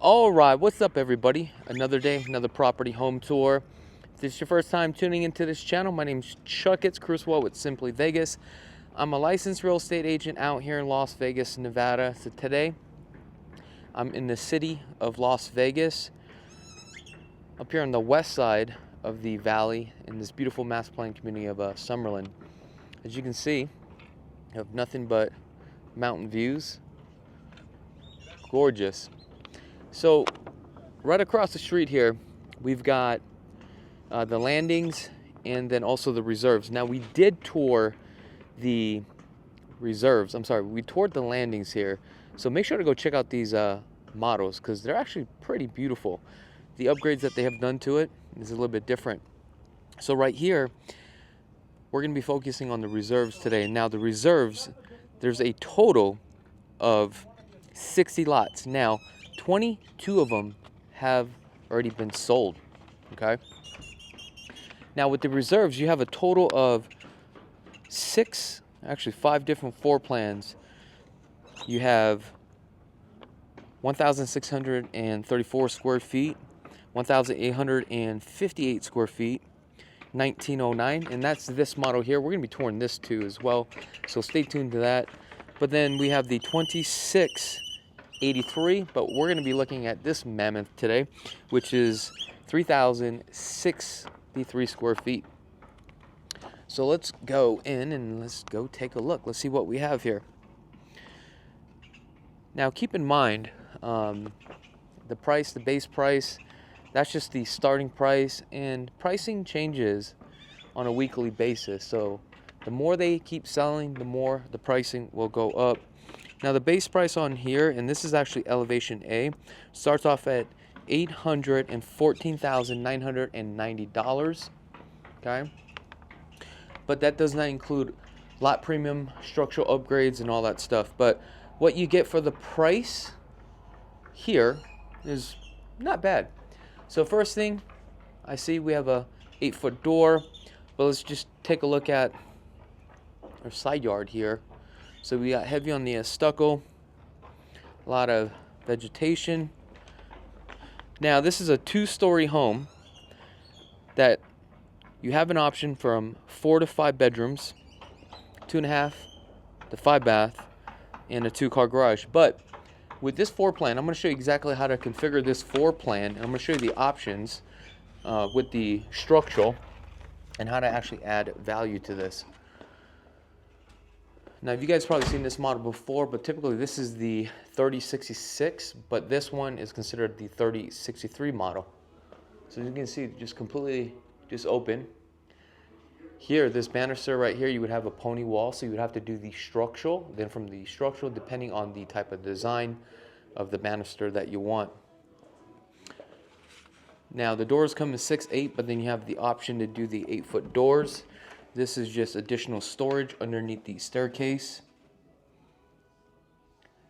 All right, what's up everybody? Another day, another property home tour. If this is your first time tuning into this channel, my name's Chakits Krulsawat with Simply Vegas. I'm a licensed real estate agent out here in Las Vegas, Nevada. So today, I'm in the city of Las Vegas, up here on the west side of the valley in this beautiful master plan community of Summerlin. As you can see, you have nothing but mountain views. Gorgeous. So right across the street here, we've got the landings and then also the reserves. Now we did tour the reserves. We toured the landings here. So make sure to go check out these models because they're actually pretty beautiful. The upgrades that they have done to it is a little bit different. So right here, we're going to be focusing on the reserves today. Now the reserves, there's a total of 60 lots. Now 22 of them have already been sold, okay? Now with the reserves, you have a total of five different floor plans. You have 1,634 square feet, 1,858 square feet, 1909, and that's this model here. We're gonna be touring this too as well, so stay tuned to that. But then we have the 2683, but we're going to be looking at this mammoth today, which is 3,063 square feet. So let's go in and let's go take a look. Let's see what we have here. Now keep in mind, the price, the base price, that's just the starting price, and pricing changes on a weekly basis. So the more they keep selling, the more the pricing will go up. Now the base price on here, and this is actually elevation A, starts off at $814,990, okay? But that does not include lot premium, structural upgrades, and all that stuff. But what you get for the price here is not bad. So first thing I see, we have a 8-foot door, but let's just take a look at our side yard here. So we got heavy on the stucco, a lot of vegetation. Now this is a 2-story home that you have an option from 4 to 5 bedrooms, 2.5 to 5 bath, and a 2-car garage. But with this floor plan, I'm going to show you exactly how to configure this floor plan, and I'm going to show you the options with the structural and how to actually add value to this. Now, you guys probably seen this model before, but typically this is the 3066, but this one is considered the 3063 model. So as you can see, just completely open. Here, this banister right here, you would have a pony wall, so you would have to do the structural. Then from the structural, depending on the type of design of the banister that you want. Now, the doors come in 6'8", but then you have the option to do the 8-foot doors. This is just additional storage underneath the staircase.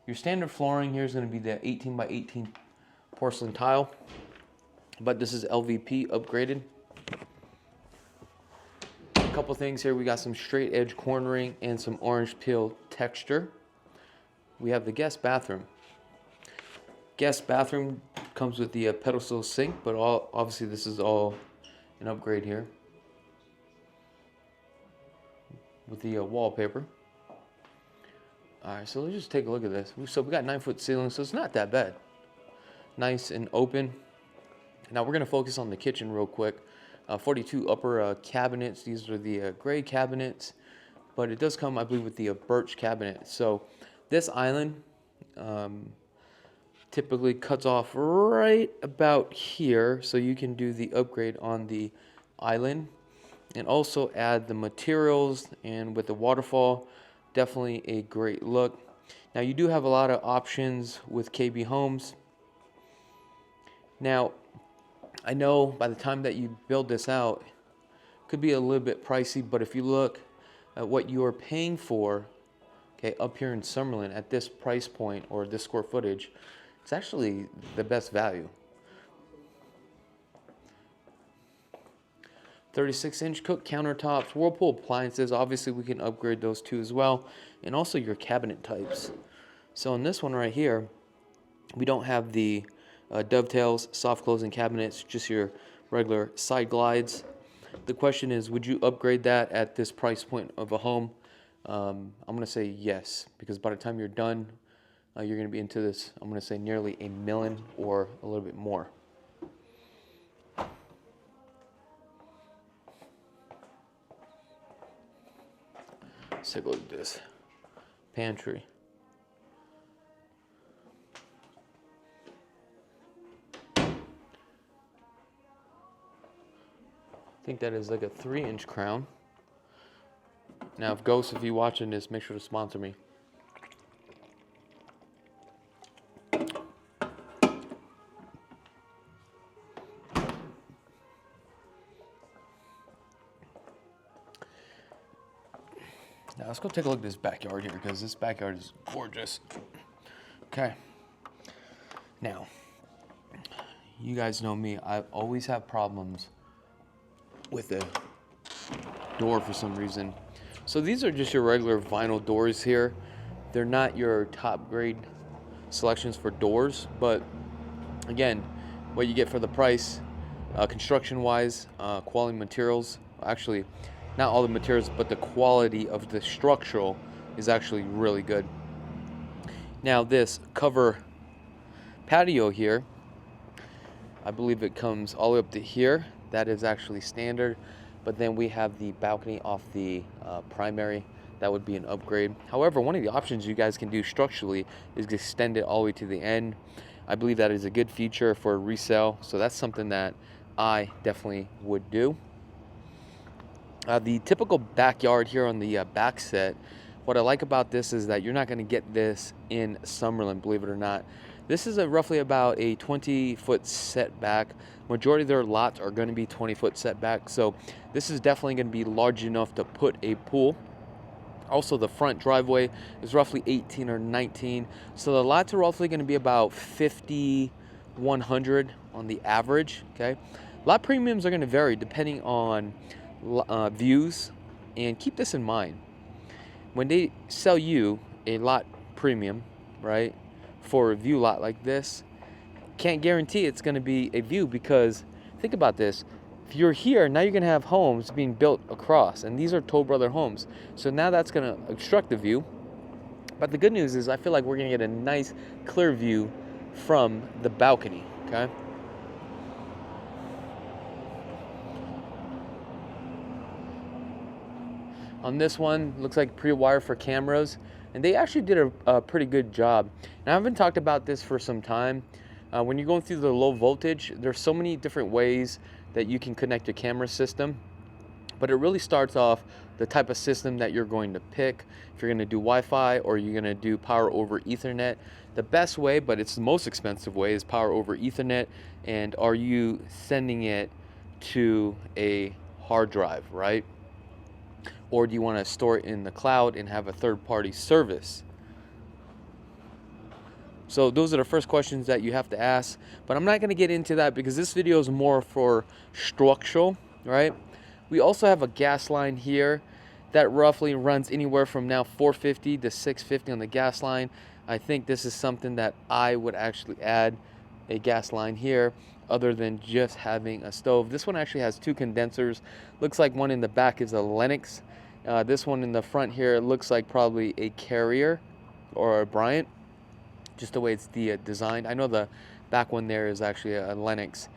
Your standard flooring here is going to be the 18 by 18 porcelain tile, but this is LVP upgraded. A couple things here, we got some straight edge cornering and some orange peel texture. We have the guest bathroom. Guest bathroom comes with the pedestal sink, but obviously this is all an upgrade here with the wallpaper. Alright, so let's just take a look at this. So we got 9-foot ceilings, so it's not that bad. Nice and open. Now we're going to focus on the kitchen real quick. 42 upper cabinets. These are the gray cabinets, but it does come, I believe, with the birch cabinet. So this island typically cuts off right about here, so you can do the upgrade on the island and also add the materials, and with the waterfall, definitely a great look. Now you do have a lot of options with KB Homes. Now I know by the time that you build this out, it could be a little bit pricey, but if you look at what you are paying for, okay, up here in Summerlin at this price point or this square footage, it's actually the best value. 36-inch cook countertops, Whirlpool appliances. Obviously, we can upgrade those too as well. And also your cabinet types. So in this one right here, we don't have the dovetails, soft closing cabinets, just your regular side glides. The question is, would you upgrade that at this price point of a home? I'm going to say yes, because by the time you're done, you're going to be into this, I'm going to say nearly $1 million or a little bit more. Let's take a look at this. Pantry. I think that is like a 3-inch crown. Now, if Ghost, if you're watching this, make sure to sponsor me. Now, let's go take a look at this backyard here, because this backyard is gorgeous. Okay. Now, you guys know me. I always have problems with the door for some reason. So these are just your regular vinyl doors here. They're not your top grade selections for doors, but again, what you get for the price, construction wise, quality materials, actually not all the materials, but the quality of the structural is actually really good. Now this cover patio here, I believe it comes all the way up to here. That is actually standard, but then we have the balcony off the primary. That would be an upgrade. However, one of the options you guys can do structurally is extend it all the way to the end. I believe that is a good feature for resale, so that's something that I definitely would do. The typical backyard here on the back set, what I like about this is that you're not going to get this in Summerlin, believe it or not. This is roughly about a 20-foot setback. Majority of their lots are going to be 20-foot setback, so this is definitely going to be large enough to put a pool. Also, the front driveway is roughly 18 or 19, so the lots are roughly going to be about 5,100 on the average. Okay, lot premiums are going to vary depending on views, and keep this in mind when they sell you a lot premium, right, for a view lot like this. Can't guarantee it's going to be a view, because think about this. If you're here, now you're going to have homes being built across, and these are Toll Brother homes. So now that's going to obstruct the view. But the good news is I feel like we're going to get a nice clear view from the balcony, okay? On this one, looks like pre-wire for cameras, and they actually did a pretty good job. And I haven't talked about this for some time. When you're going through the low voltage, there's so many different ways that you can connect your camera system, but it really starts off the type of system that you're going to pick. If you're going to do Wi-Fi or you're going to do power over Ethernet, the best way, but it's the most expensive way, is power over Ethernet. And are you sending it to a hard drive, right? Or do you want to store it in the cloud and have a third-party service? So those are the first questions that you have to ask, but I'm not going to get into that because this video is more for structural, right? We also have a gas line here that roughly runs anywhere from now 450 to 650 on the gas line. I think this is something that I would actually add, a gas line here, other than just having a stove. This one actually has 2 condensers. Looks like one in the back is a Lennox. This one in the front here looks like probably a Carrier or a Bryant, just the way it's designed. I know the back one there is actually a Lennox.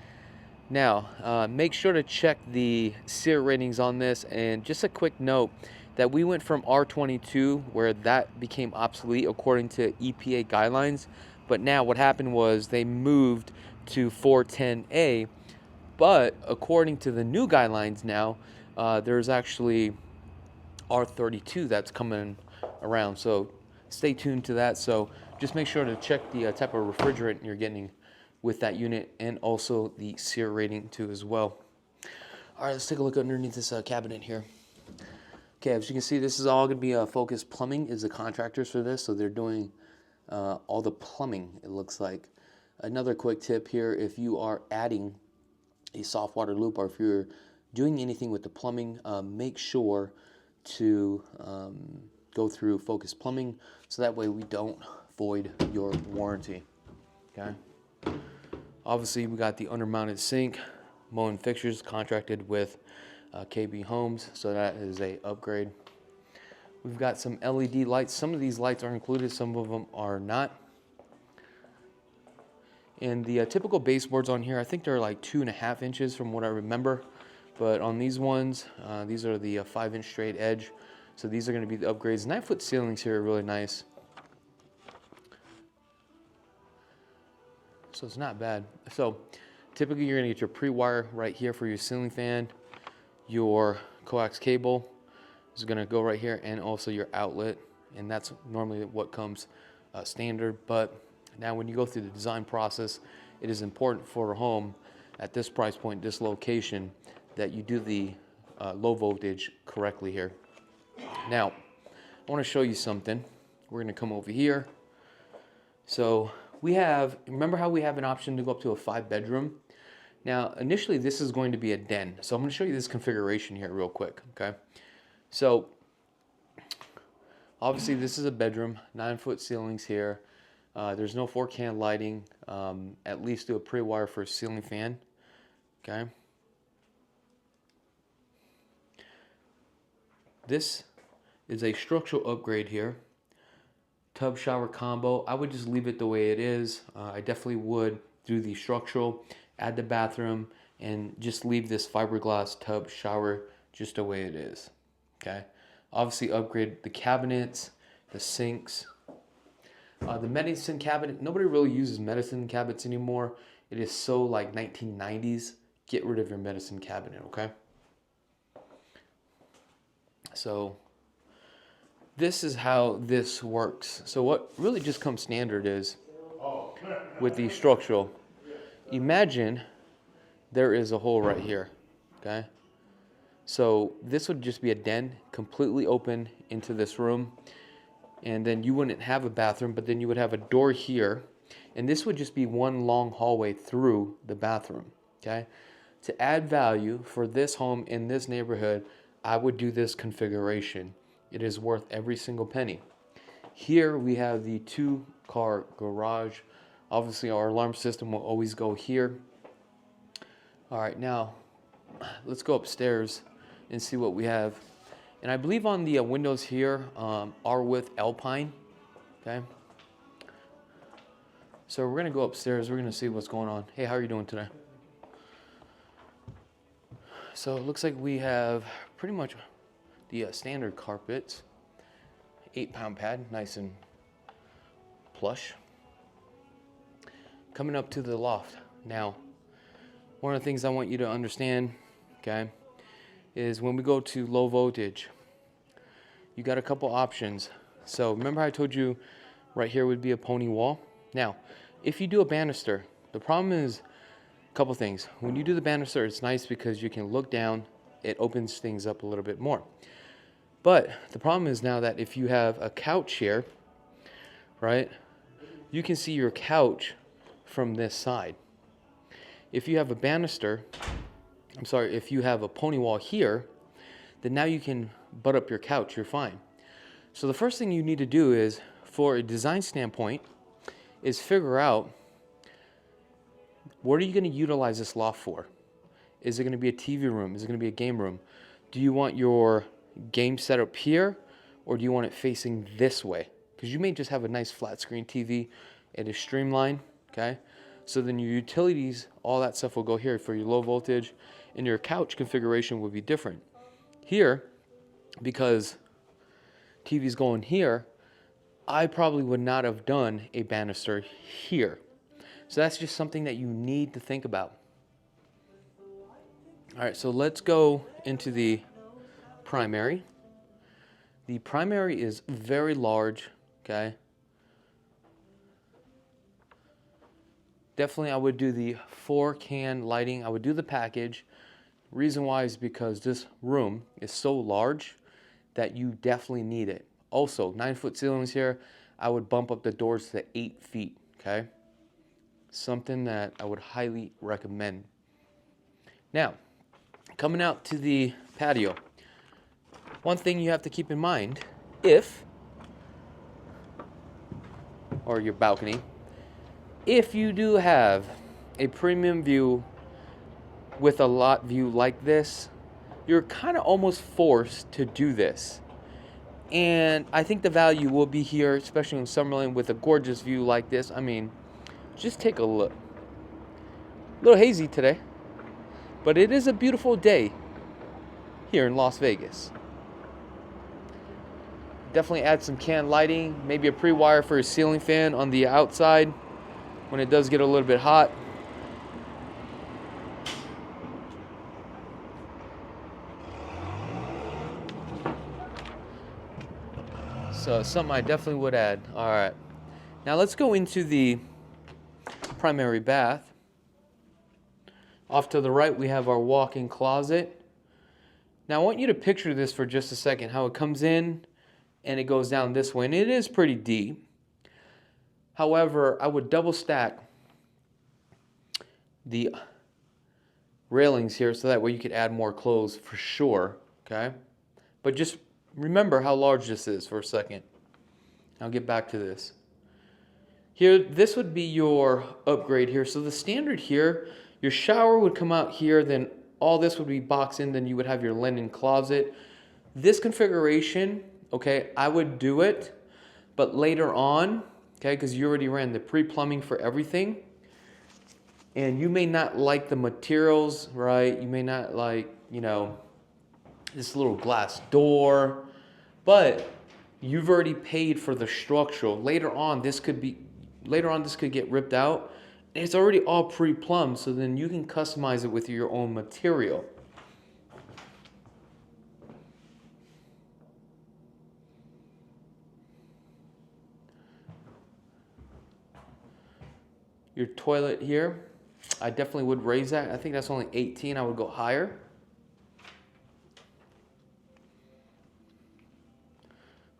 Now, make sure to check the SEER ratings on this. And just a quick note that we went from R22, where that became obsolete according to EPA guidelines. But now what happened was they moved to 410A. But according to the new guidelines now, there's actually R32 that's coming around. So stay tuned to that. So just make sure to check the type of refrigerant you're getting with that unit, and also the SEER rating too as well. All right, let's take a look underneath this cabinet here. Okay, as you can see, this is all going to be Focus Plumbing is the contractors for this, so they're doing all the plumbing, it looks like. Another quick tip here, if you are adding a soft water loop, or if you're doing anything with the plumbing, make sure to go through Focus Plumbing, so that way we don't void your warranty. Okay. Obviously, we got the undermounted sink, Moen fixtures contracted with KB Homes, so that is a upgrade. We've got some LED lights. Some of these lights are included, some of them are not. And the typical baseboards on here, I think they're like 2.5 inches from what I remember. But on these ones, these are the 5-inch straight edge. So these are going to be the upgrades. 9-foot ceilings here are really nice. So it's not bad. So typically you're going to get your pre-wire right here for your ceiling fan. Your coax cable is going to go right here, and also your outlet. And that's normally what comes standard. But now when you go through the design process, it is important for a home at this price point, this location, that you do the low voltage correctly here. Now, I want to show you something. We're going to come over here. So we have, remember how we have an option to go up to a 5-bedroom? Now, initially this is going to be a den. So I'm going to show you this configuration here real quick, okay? So, obviously this is a bedroom, 9-foot ceilings here. There's no 4-can lighting. At least do a pre-wire for a ceiling fan, okay? This is a structural upgrade here. Tub shower combo. I would just leave it the way it is. I definitely would do the structural, add the bathroom, and just leave this fiberglass tub shower just the way it is. Okay. Obviously upgrade the cabinets, the sinks. The medicine cabinet, nobody really uses medicine cabinets anymore. It is so like 1990s. Get rid of your medicine cabinet, okay? So this is how this works. So what really just comes standard is with the structural, imagine there is a hole right here, okay? So this would just be a den completely open into this room, and then you wouldn't have a bathroom, but then you would have a door here, and this would just be one long hallway through the bathroom, okay? To add value for this home in this neighborhood, I would do this configuration. It is worth every single penny. Here we have the 2-car garage. Obviously our alarm system will always go here. All right, now let's go upstairs and see what we have. And I believe on the windows here are with Alpine, okay? So we're gonna go upstairs, we're gonna see what's going on. Hey, how are you doing today? So it looks like we have pretty much the standard carpets. 8-pound pad, nice and plush. Coming up to the loft. Now, one of the things I want you to understand, okay, is when we go to low voltage, you got a couple options. So remember I told you right here would be a pony wall? Now, if you do a banister, the problem is a couple things. When you do the banister, it's nice because you can look down, it opens things up a little bit more. But the problem is now that if you have a couch here, right, you can see your couch from this side. If you have a banister, if you have a pony wall here, then now you can butt up your couch, you're fine. So the first thing you need to do is, for a design standpoint, is figure out what are you going to utilize this loft for? Is it going to be a TV room? Is it going to be a game room? Do you want your game set up here, or do you want it facing this way? Because you may just have a nice flat screen TV. It is streamlined, okay? So then your utilities, all that stuff will go here for your low voltage, and your couch configuration will be different. Here, because TV's going here, I probably would not have done a banister here. So that's just something that you need to think about. All right, so let's go into the primary. The primary is very large, okay? Definitely I would do the 4-can lighting. I would do the package. Reason why is because this room is so large that you definitely need it. Also, 9-foot ceilings here. I would bump up the doors to 8 feet, okay? Something that I would highly recommend. Now, coming out to the patio. One thing you have to keep in mind, or your balcony, if you do have a premium view with a lot view like this, you're kind of almost forced to do this. And I think the value will be here, especially in Summerlin with a gorgeous view like this. I mean, just take a look. A little hazy today, but it is a beautiful day here in Las Vegas. Definitely add some can lighting, maybe a pre-wire for a ceiling fan on the outside when it does get a little bit hot. So something I definitely would add. All right, now let's go into the primary bath. Off to the right, we have our walk-in closet. Now I want you to picture this for just a second, how it comes in and it goes down this way, and it is pretty deep. However, I would double stack the railings here so that way you could add more clothes for sure, okay? But just remember how large this is for a second. I'll get back to this. Here, this would be your upgrade here. So the standard here, your shower would come out here, then all this would be boxed in, then you would have your linen closet. This configuration, okay, I would do it, but later on, okay, because you already ran the pre-plumbing for everything, and you may not like the materials, right? You may not like, you know, this little glass door, but you've already paid for the structural. Later on, this could get ripped out. And it's already all pre-plumbed, so then you can customize it with your own material. Your toilet here, I definitely would raise that. I think that's only 18. I would go higher.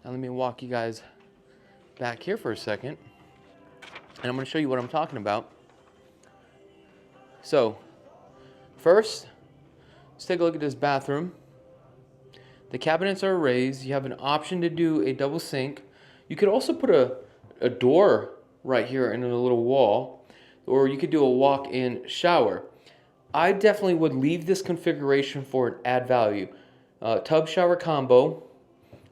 Now let me walk you guys back here for a second, and I'm going to show you what I'm talking about. So, first, let's take a look at this bathroom. The cabinets are raised. You have an option to do a double sink. You could also put a door right here in a little wall, or you could do a walk-in shower. I definitely would leave this configuration for an add value. Tub shower combo.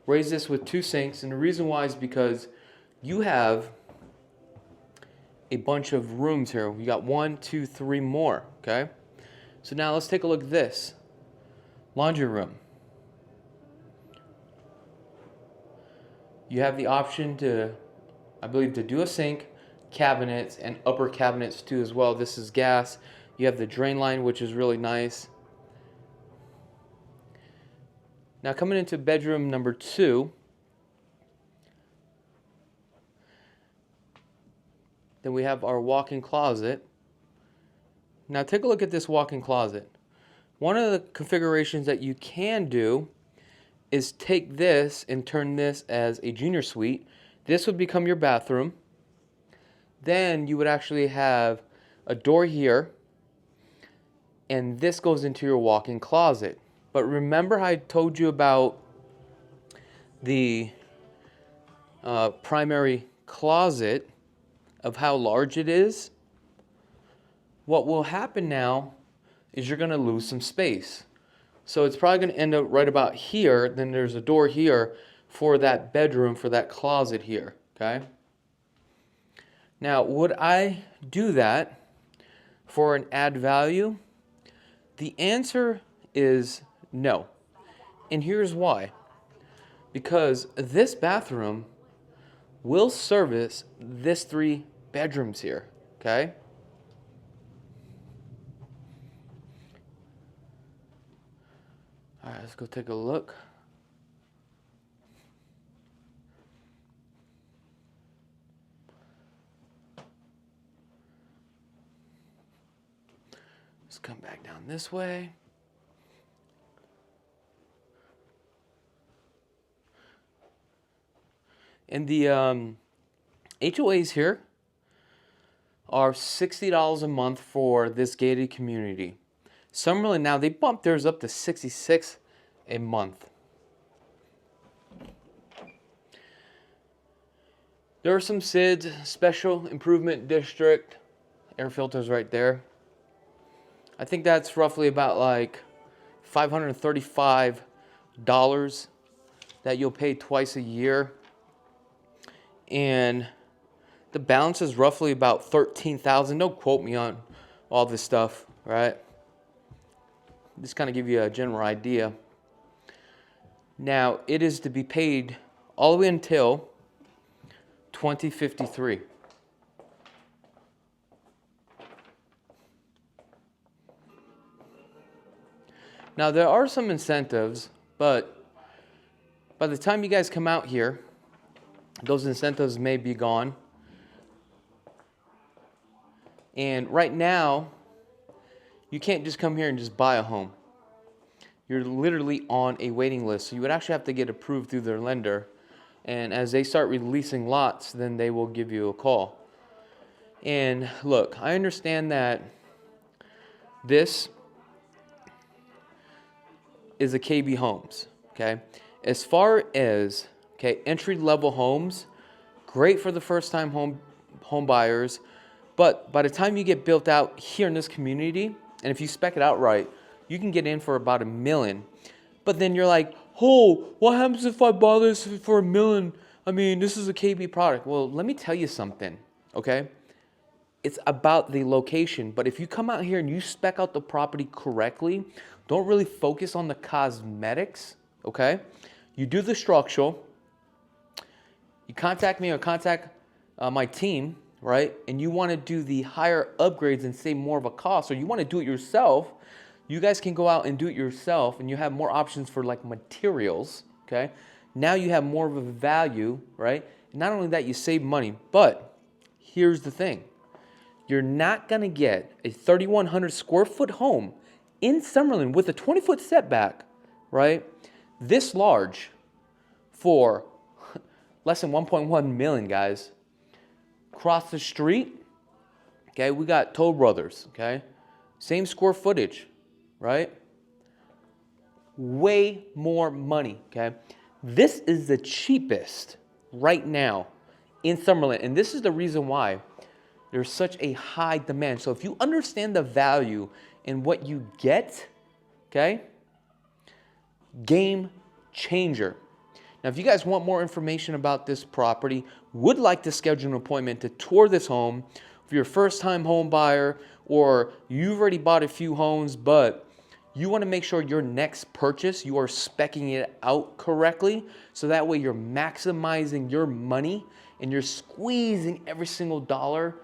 Raise this with 2 sinks, and the reason why is because you have a bunch of rooms here. We got 1, 2, 3 more, okay? So now let's take a look at this. Laundry room. You have the option to, I believe, to do a sink, cabinets, and upper cabinets too as well. This is gas. You have the drain line, which is really nice. Now coming into bedroom number 2, then we have our walk-in closet. Now take a look at this walk-in closet. One of the configurations that you can do is take this and turn this as a junior suite. This would become your bathroom. Then you would actually have a door here, and this goes into your walk-in closet. But remember how I told you about the primary closet, of how large it is? What will happen now is you're going to lose some space. So it's probably going to end up right about here. Then there's a door here for that bedroom, for that closet here, okay? Now, would I do that for an add value? The answer is no. And here's why. Because this bathroom will service this 3 bedrooms here, okay? All right, let's go take a look. Let's come back down this way. And the HOAs here are $60 a month for this gated community. Summerlin now, they bumped theirs up to $66 a month. There are some SIDs, Special Improvement District, air filters right there. I think that's roughly about like $535 that you'll pay twice a year. And the balance is roughly about $13,000. Don't quote me on all this stuff, right? Just kind of give you a general idea. Now, it is to be paid all the way until 2053. Now, there are some incentives, but by the time you guys come out here, those incentives may be gone. And right now, you can't just come here and just buy a home. You're literally on a waiting list. So you would actually have to get approved through their lender. And as they start releasing lots, then they will give you a call. And look, I understand that this is a KB Homes, okay? As far as, okay, entry-level homes, great for the first-time home buyers, but by the time you get built out here in this community, and if you spec it out right, you can get in for about $1 million. But then you're like, oh, what happens if I buy this for $1 million? I mean, this is a KB product. Well, let me tell you something, okay? It's about the location. But if you come out here and you spec out the property correctly, don't really focus on the cosmetics, okay? You do the structural. You contact me or contact my team, right? And you want to do the higher upgrades and save more of a cost, or you want to do it yourself, you guys can go out and do it yourself, and you have more options for like materials, okay? Now you have more of a value, right? Not only that, you save money, but here's the thing. You're not going to get a 3,100 square foot home in Summerlin with a 20-foot setback, right? This large for less than 1.1 million, guys. Across the street, okay, we got Toll Brothers, okay? Same square footage, right? Way more money, okay? This is the cheapest right now in Summerlin, and this is the reason why there's such a high demand. So if you understand the value in what you get, okay, game changer. Now, if you guys want more information about this property, would like to schedule an appointment to tour this home, if you're a first-time home buyer or you've already bought a few homes, but you want to make sure your next purchase, you are speccing it out correctly, so that way you're maximizing your money and you're squeezing every single dollar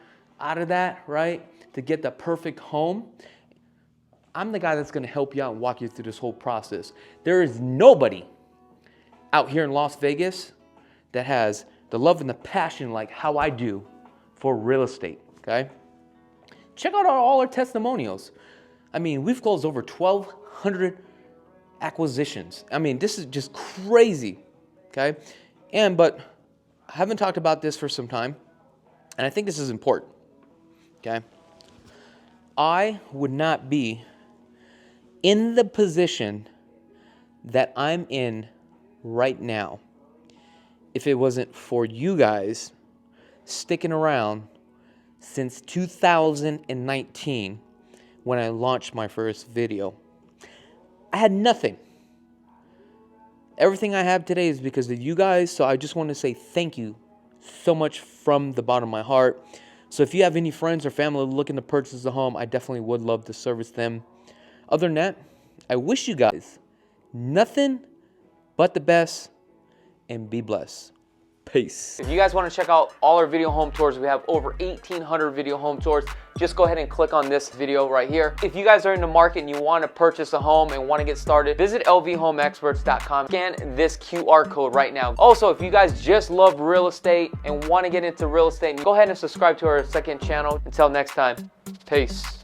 out of that, right, to get the perfect home. I'm the guy that's going to help you out and walk you through this whole process. There is nobody out here in Las Vegas that has the love and the passion like how I do for real estate, okay? Check out all our testimonials. I mean, we've closed over 1,200 acquisitions. I mean, this is just crazy, okay? But I haven't talked about this for some time, and I think this is important, okay? I would not be in the position that I'm in right now if it wasn't for you guys sticking around since 2019 when I launched my first video. I had nothing. Everything I have today is because of you guys, so I just want to say thank you so much from the bottom of my heart. So if you have any friends or family looking to purchase a home, I definitely would love to service them. Other than that, I wish you guys nothing but the best, and be blessed. Peace. If you guys want to check out all our video home tours, we have over 1,800 video home tours. Just go ahead and click on this video right here. If you guys are in the market and you want to purchase a home and want to get started, visit lvhomeexperts.com. Scan this QR code right now. Also, if you guys just love real estate and want to get into real estate, go ahead and subscribe to our second channel. Until next time, peace.